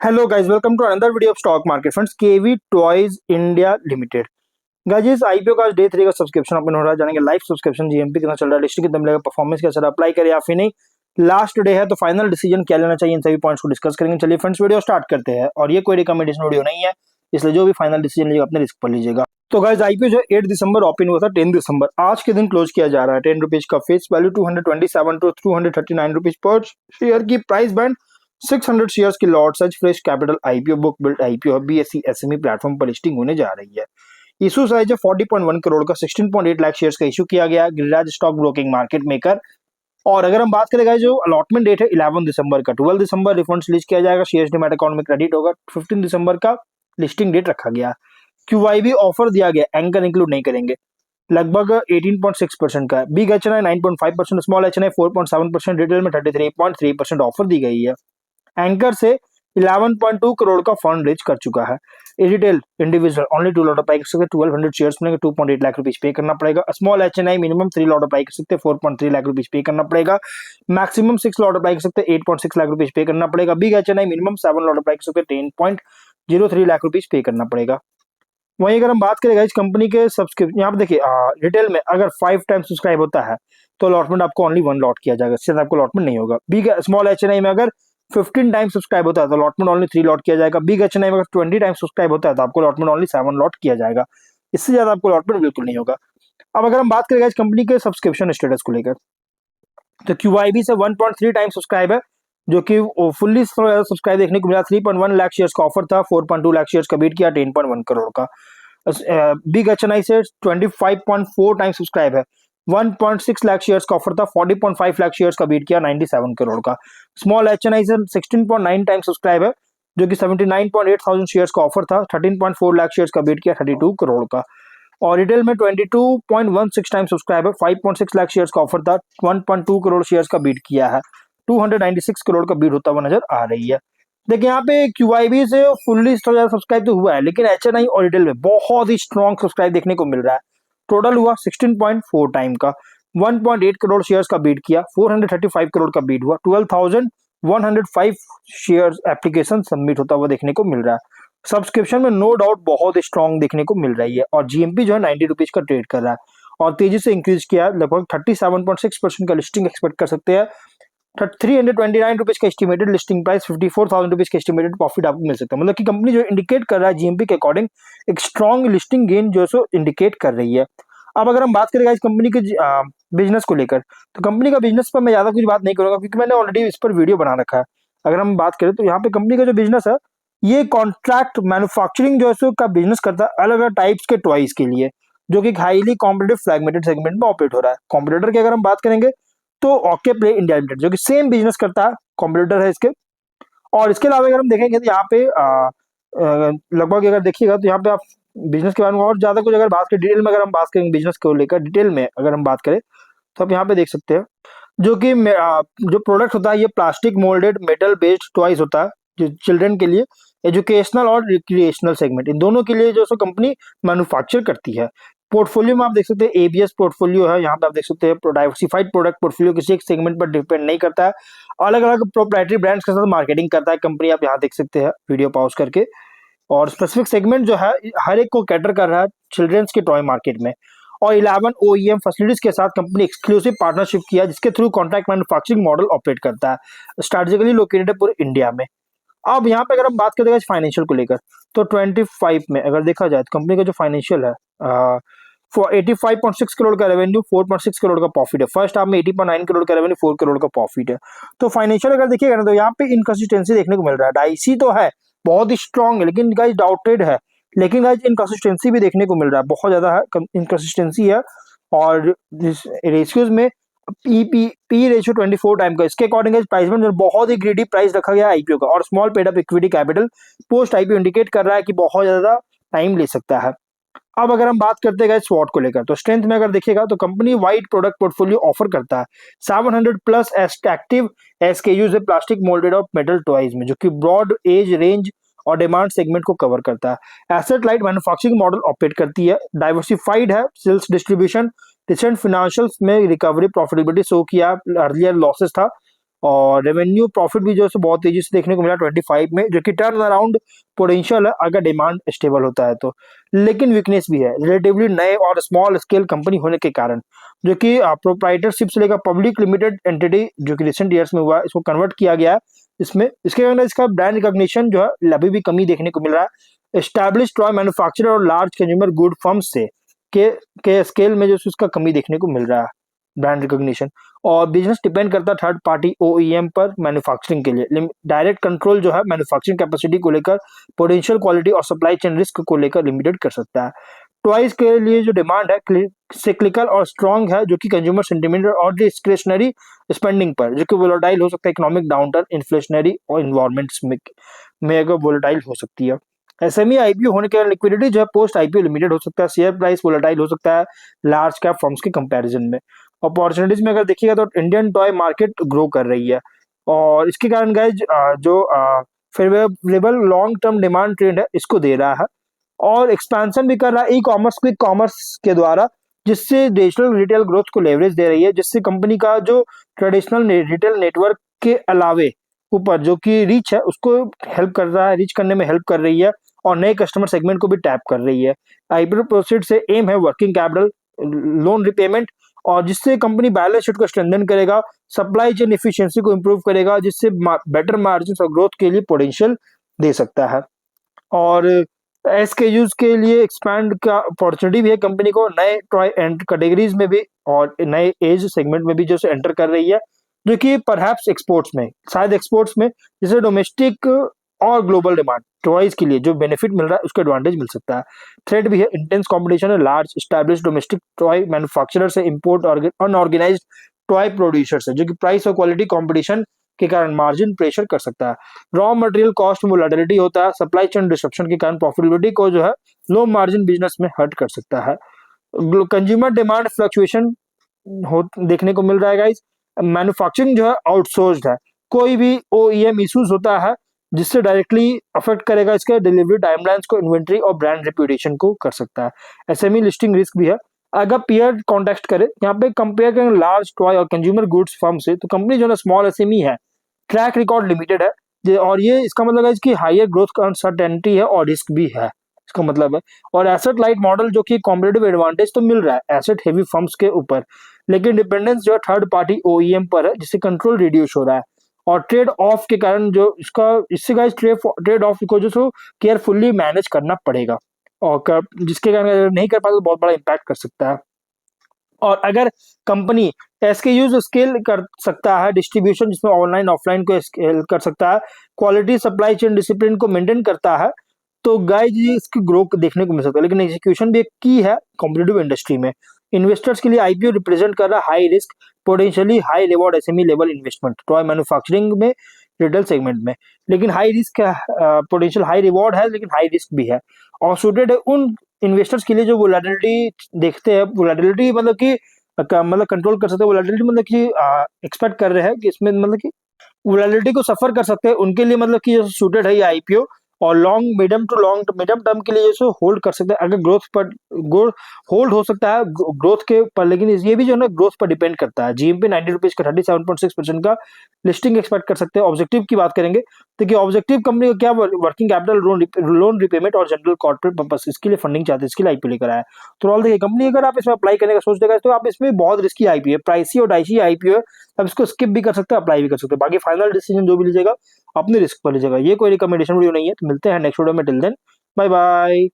Hello guys, welcome to another video of stock market friends. KV Toys India Limited guys, इस IPO का day 3 का subscription open हो रहा है। जानेंगे लाइव सब्सक्रिप्शन जीएमपी कितना चल रहा है, लिस्टिंग कितना मिलेगा, परफॉर्मेंस कैसा रहा, अप्लाई करें या फिर नहीं, लास्ट डे है तो फाइनल डिसीजन क्या लेना चाहिए, इन सभी पॉइंट्स को डिस्कस करेंगे। चलिए फ्रेंड्स, वीडियो स्टार्ट करते हैं। और ये कोई रिकमेंडेशन वीडियो नहीं है, इसलिए जो भी फाइनल डिसीजन लीजिएगा अपने रिस्क पर लीजिएगा। तो गाइस, आईपीओ जो 8 दिसंबर ओपन हुआ था, 10 दिसंबर आज के दिन क्लोज किया जा रहा है। 10 रुपीज का फेस वैल्यू, 227 टू 239 रुपीज पर शेयर की प्राइस बैंड, 600 शेयर्स की lot size, fresh capital IPO, book build IPO, BSE SME platform पर लिस्टिंग होने जा रही है। इशू साइज है 40.1 करोड़ का, 16.8 लाख शेयर्स का इशू किया गया। Giriraj stock broking market maker. और अगर हम बात करें गाइस, जो अलॉटमेंट डेट है 11 दिसंबर का, 12 दिसंबर रिफंड्स रिलीज किया जाएगा, शेयर्स डीमैट अकाउंट में क्रेडिट होगा। 15 दिसंबर का लिस्टिंग डेट रखा गया। क्यूआईबी ऑफर दिया गया, एंकर इंक्लूड नहीं करेंगे, लगभग 18.6% का है। बिग एच एन आई 9.5%, स्मॉल एच एन आई 4.7%, रिटेल में 33.3% ऑफर दी गई है। एंकर से 11.2 करोड़ का फंड रेज कर चुका है। Retail individual only 2 lot apply कर सकते, 1200 शेयर्स मिलेंगे, 2.8 लाख रुपीज पे करना पड़ेगा। Small HNI minimum 3 lot apply कर सकते, 4.3 लाख रुपीज पे करना पड़ेगा। मैक्सिमम 6 लॉट अप्लाई कर सकते, 8.6 लाख रुपीज पे करना पड़ेगा। Big HNI minimum 7 lot apply कर सकते, 10.03 लाख रुपीज पे करना पड़ेगा। वहीं अगर हम बात करें इस कंपनी के सब्सक्रिप्शन, यहाँ पे देखिए, रिटेल में अगर 5 टाइम सब्सक्राइब होता है तो अलॉटमेंट आपको ओनली 1 लॉट किया जाएगा, इससे ज्यादा आपको अलॉटमेंट नहीं होगा। बिग स्मॉल एचएनआई में अगर 15 टाइम सब्सक्राइब होता है तो अलॉटमेंट ओनली 3 लॉट किया जाएगा। बिग एचएनआई में अगर 20 टाइम सब्सक्राइब होता है तो आपको अलॉटमेंट ओनली 7 लॉट किया जाएगा, इससे ज्यादा आपको अलॉटमेंट बिल्कुल नहीं होगा। अब अगर हम बात करें इस कंपनी के सब्सक्रिप्शन स्टेटस को लेकर, तो क्यूआईबी से 1.3 टाइम सब्सक्राइब है, जो कि फुल्ली सब्सक्राइब देखने को मिला। 3.1 लाख शेयर्स का ऑफर था, 4.2 लाख शेयर्स का बीट किया, 10.1 करोड़ का। बिग एचएनआई से 25.4 टाइम सब्सक्राइब है, 1.6 लाख शेयर्स का ऑफर था, 40.5 लाख शेयर्स का बीट किया, 97 करोड़ का। स्मॉल एचएनआई से 16.9 टाइम सब्सक्राइब है, जो कि 79.8 थाउजेंड शेयर्स का ऑफर था, 13.4 लाख शेयर्स का बीट किया, 32 करोड़ का। और रिटेल में 22.16 टाइम सब्सक्राइब है, 5.6 लाख शेयर्स का ऑफर था, 1.2 करोड़ शेयर्स का बीट किया है, 296 करोड़ का बीट होता हुआ नजर आ रही है। देखिए यहाँ पे क्यूआईबी से फुल्ली सब्सक्राइब तो हुआ है, लेकिन एचएनआई और रिटेल में बहुत ही स्ट्रॉन्ग सब्सक्राइब देखने को मिल रहा है। टोटल हुआ 16.4 टाइम का, 1.8 करोड़ शेयर्स का बीट किया, 435 करोड़ का बीट हुआ, 12,105 शेयर्स एप्लीकेशन सबमिट होता हुआ देखने को मिल रहा है। सब्सक्रिप्शन में नो डाउट बहुत स्ट्रॉन्ग देखने को मिल रही है। और जीएमपी जो है 90 रुपीज का ट्रेड कर रहा है और तेजी से इंक्रीज किया, लगभग 37.6% का लिस्टिंग एक्सपेक्ट कर सकते हैं। 329 रुपीज का एस्टिमेटेड लिस्टिंग प्राइस, 54,000 रुपीज का एस्टिमेटेड प्रॉफिट आपको मिल सकता है। मतलब कि कंपनी जो इंडिकेट कर रहा है जीएमपी के अकॉर्डिंग एक स्ट्रॉन्ग लिस्टिंग गेन जो है सो इंडिकेट कर रही है। अब अगर हम बात करें इस कंपनी के बिजनेस को लेकर, तो कंपनी का बिजनेस पर मैं ज्यादा कुछ बात नहीं करूंगा, क्योंकि मैंने ऑलरेडी इस पर वीडियो बना रखा है। अगर हम बात करें तो यहाँ पे कंपनी का जो बिजनेस है, ये कॉन्ट्रैक्ट मैन्युफैक्चरिंग जो है सो का बिजनेस करता है, अलग अलग टाइप्स के टॉयज के लिए, जो कि हाईली कॉम्पिटेटिव फ्रैगमेंटेड सेगमेंट में ऑपरेट हो रहा है। कॉम्पिटिटर की अगर हम बात करेंगे तो ओके प्ले इंडिया लिमिटेड, जो कि सेम बिजनेस करता है, कॉम्पिटिटर है इसके। और इसके अलावा अगर हम देखेंगे तो यहाँ पे लगभग अगर देखिएगा तो यहाँ पे आप बिजनेस के बारे में और ज्यादा कुछ अगर बात करें डिटेल में, अगर हम बात करेंगे बिजनेस को लेकर डिटेल में अगर हम बात करें, तो आप यहाँ पे देख सकते हैं, जो कि जो प्रोडक्ट होता है ये plastic moulded metal based toys होता है, जो चिल्ड्रन के लिए, एजुकेशनल और रिक्रिएशनल सेगमेंट, इन दोनों के लिए जो सो कंपनी मैन्युफैक्चर करती है। पोर्टफोलियो में आप देख सकते हैं एबीएस पोर्टफोलियो है, यहाँ पे आप देख सकते हैं डाइवर्सिफाइड प्रोडक्ट पोर्टफोलियो, किसी एक सेगमेंट पर डिपेंड नहीं करता है, अलग अलग प्रोप्राइटरी ब्रांड्स के साथ मार्केटिंग करता है कंपनी, आप यहाँ देख सकते हैं वीडियो पॉज करके। और स्पेसिफिक सेगमेंट जो है हर एक को कैटर कर रहा है चिल्ड्रंस के टॉय मार्केट में। और 11 ओईएम फैसिलिटीज के साथ कंपनी एक्सक्लूसिव पार्टनरशिप किया, जिसके through contract manufacturing model operate करता है, स्ट्रेटेजिकली लोकेटेड है पूरे इंडिया में। अब यहाँ पे अगर हम बात करते हैं फाइनेंशियल को लेकर, तो 25 में अगर देखा जाए तो कंपनी का जो फाइनेंशियल है, 85.6 करोड़ का रेवेन्यू, 4.6 करोड़ का प्रॉफिट है। फर्स्ट हाफ में 80.9 करोड़ का रेवेन्यू, 4 करोड़ का प्रॉफिट है। तो फाइनेंशियल अगर देखिएगा ना, तो यहाँ पे इनकंसिस्टेंसी देखने को मिल रहा है। डाइसी तो है, बहुत ही स्ट्रॉन्ग है, लेकिन गाइस डाउटेड है, लेकिन गाइस इनकंसिस्टेंसी भी देखने को मिल रहा है, बहुत ज्यादा है इनकंसिस्टेंसी है। और रेशियोज में पी रेशियो 24 टाइम का, इसके अकॉर्डिंग प्राइस में बहुत ही ग्रीडी प्राइस रखा गया है आईपीओ का। और small paid up equity capital post IPO indicate कर रहा है कि बहुत ज्यादा टाइम ले सकता है। अब अगर हम बात करते हैं स्वॉट को लेकर, तो स्ट्रेंथ में अगर देखिएगा तो company wide product portfolio offer करता है, 700 प्लस एक्टिव एसकेयूज है प्लास्टिक मोल्डेड और मेटल टॉयज में, जो कि ब्रॉड एज रेंज और डिमांड सेगमेंट को कवर करता है। Asset light manufacturing model operate करती है, डाइवर्सिफाइड है सेल्स डिस्ट्रीब्यूशन, रिसेंट फिनेंशियल्स में रिकवरी प्रॉफिटेबिलिटी शो किया, अर्लियर लॉसेस था। और रेवेन्यू प्रॉफिट भी जो है सो बहुत तेजी से देखने को मिला 25 में, जो कि टर्न अराउंड पोटेंशियल है अगर डिमांड स्टेबल होता है तो। लेकिन वीकनेस भी है रिलेटिवली नए और स्मॉल स्केल कंपनी होने के कारण, जो कि प्रोप्राइटरशिप से लेकर पब्लिक लिमिटेड एंटिटी जो कि रिसेंट ईयर्स में हुआ है, इसको कन्वर्ट किया गया है इसमें। इसके कारण इसका ब्रांड रिकॉग्निशन जो है अभी भी कमी देखने को मिल रहा है। एस्टैब्लिश टॉय मैन्युफैक्चरर और लार्ज कंज्यूमर गुड फर्म्स से के स्केल में जो उसका कमी देखने को मिल रहा है ब्रांड रिकॉग्निशन। और बिजनेस डिपेंड करता है थर्ड पार्टी ओईएम पर मैन्युफैक्चरिंग के लिए। डायरेक्ट कंट्रोल जो है मैन्युफैक्चरिंग कैपेसिटी को लेकर, पोटेंशियल क्वालिटी और सप्लाई चेन रिस्क को लेकर लिमिटेड कर सकता है। टॉयज के लिए जो डिमांड है सिक्लिकल और स्ट्रांग है, जो कि कंज्यूमर सेंटिमेंट और डिस्क्रिशनरी स्पेंडिंग पर, जो कि वोलेटाइल हो सकता है इकोनॉमिक डाउनटर्न, इन्फ्लेशनरी और इन्वायरमेंट्स में अगर वोलेटाइल हो सकती है। एसएमई आईपीओ होने के लिक्विडिटी जो है पोस्ट आईपीओ लिमिटेड हो सकता है। शेयर प्राइस वोलेटाइल हो सकता है लार्ज कैप फर्म्स के कंपैरिजन में। अपॉर्चुनिटीज में अगर देखिएगा तो इंडियन टॉय मार्केट ग्रो कर रही है, और इसके कारण गाइज जो favourable long term demand trend है इसको दे रहा है, और एक्सपेंशन भी कर रहा है ई कॉमर्स, क्विक कॉमर्स के द्वारा, जिससे डिजिटल रिटेल ग्रोथ को लेवरेज दे रही है, जिससे कंपनी का जो ट्रेडिशनल रिटेल नेटवर्क के अलावे ऊपर जो कि रीच है उसको हेल्प कर रहा है, रीच करने में हेल्प कर रही है, और नए कस्टमर सेगमेंट को भी टैप कर रही है। आईपीओ प्रोसीड से एम है वर्किंग कैपिटल लोन रिपेमेंट, और जिससे कंपनी बैलेंस शीट को स्ट्रेंथन करेगा, सप्लाई चेन इफिशिएंसी को इंप्रूव करेगा, जिससे बेटर मार्जिन और ग्रोथ के लिए पोटेंशियल दे सकता है। और एसकेयूज के लिए एक्सपैंड का अपॉर्चुनिटी भी है कंपनी को, नए टॉय एंड कैटेगरीज में भी और नए एज सेगमेंट में भी जो एंटर कर रही है, जो कि परहैप्स एक्सपोर्ट्स में, शायद एक्सपोर्ट्स में जैसे डोमेस्टिक और ग्लोबल डिमांड टॉयज के लिए जो बेनिफिट मिल रहा है उसका एडवांटेज मिल सकता है। थ्रेड भी है, इंटेंस कंपटीशन है large establish domestic toy manufacturer से इंपोर्ट अनऑर्गेनाइज्ड टॉय प्रोड्यूसर से, जो कि प्राइस और क्वालिटी कंपटीशन के कारण मार्जिन प्रेशर कर सकता है। रॉ मटेरियल कॉस्ट में वोलेटिलिटी होता है, सप्लाई चेन डिस्ट्रप्शन के कारण प्रॉफिटेबिलिटी को जो है लो मार्जिन बिजनेस में हर्ट कर सकता है। कंज्यूमर डिमांड फ्लक्चुएशन हो देखने को मिल रहा है गाइस। मैन्युफैक्चरिंग जो है आउटसोर्स्ड है, कोई भी ओईएम इश्यूज होता है जिससे डायरेक्टली अफेक्ट करेगा इसके डिलीवरी टाइमलाइंस को, इन्वेंट्री और ब्रांड रेपुटेशन को कर सकता है। एसएमई लिस्टिंग रिस्क भी है। अगर पेयर कॉन्टेक्स्ट करें, यहाँ पे कंपेयर करें लार्ज टॉय और कंज्यूमर गुड्स फर्म से, तो कंपनी जो है स्मॉल एसएमई है, ट्रैक रिकॉर्ड लिमिटेड है, और ये इसका मतलब है इसकी हायर ग्रोथ का अनसर्टेनिटी है और रिस्क भी है, इसका मतलब है। और एसेट लाइट मॉडल, जो कि कॉम्पिटिटिव एडवांटेज तो मिल रहा है एसेट हेवी फर्म्स के ऊपर, लेकिन डिपेंडेंस जो है थर्ड पार्टी ओईएम पर है, जिससे कंट्रोल रिड्यूस हो रहा है। और ट्रेड ऑफ के कारण जो इसका इससे गाइस ट्रेड ऑफ को जो सो केयरफुली मैनेज करना पड़ेगा, और जिसके कारण अगर नहीं कर पाए तो बहुत बड़ा इम्पैक्ट कर सकता है। और अगर कंपनी एसकेयूज स्केल कर सकता है, डिस्ट्रीब्यूशन जिसमें ऑनलाइन ऑफलाइन को स्केल कर सकता है, क्वालिटी सप्लाई चेन डिसिप्लिन को मेंटेन करता है, तो गाइस ये इसकी ग्रोथ देखने को मिल सकता है। लेकिन एग्जीक्यूशन भी एक की है कॉम्पिटिटिव इंडस्ट्री में। इन्वेस्टर्स के लिए आईपीओ रिप्रेजेंट कर रहा है high risk potentially high reward SME level investment toy manufacturing में, रिटेल सेगमेंट में। लेकिन high risk potential high reward है, लेकिन हाई रिस्क भी है, और सूटेड है उन इन्वेस्टर्स के लिए जो वोलेटिलिटी देखते हैं। वोलेटिलिटी मतलब कि मतलब कंट्रोल कर सकते हैं, वोलेटिलिटी मतलब कि एक्सपेक्ट कर रहे हैं कि इसमें मतलब कि वोलेटिलिटी को सफर कर सकते हैं, उनके लिए मतलब कि सूटेड है ये आईपीओ। और लॉन्ग मीडियम टर्म के लिए जैसे होल्ड कर सकते हैं, अगर ग्रोथ पर होल्ड हो सकता है ग्रोथ के पर, लेकिन ये भी जो है ना ग्रोथ पर डिपेंड करता है। जीएमपी 90 रुपीज का 37.6% का लिस्टिंग एक्सपेक्ट कर सकते हैं। ऑब्जेक्टिव की बात करेंगे तो कि ऑब्जेक्टिव कंपनी का क्या वर्किंग कैपिटल लोन रिपेमेंट और जनरल कॉर्पोरेट पर्पस, इसके लिए फंडिंग चाहते हैं, इसके लिए आईपीओ लेकर आया। तो ऑल देखिए कंपनी अगर आप इसमें अप्लाई करने का सोच देगा तो आप इसमें बहुत रिस्की आईपीओ है, प्राइसी और डाइसी आईपीओ है, आप इसको स्किप भी कर सकते हैं, अप्लाई भी कर सकते हैं। बाकी फाइनल डिसीजन जो भी लीजिएगा अपने रिस्क पर लीजिएगा। ये कोई रिकमेंडेशन वीडियो नहीं है, तो मिलते हैं नेक्स्ट वीडियो में। Till then bye bye.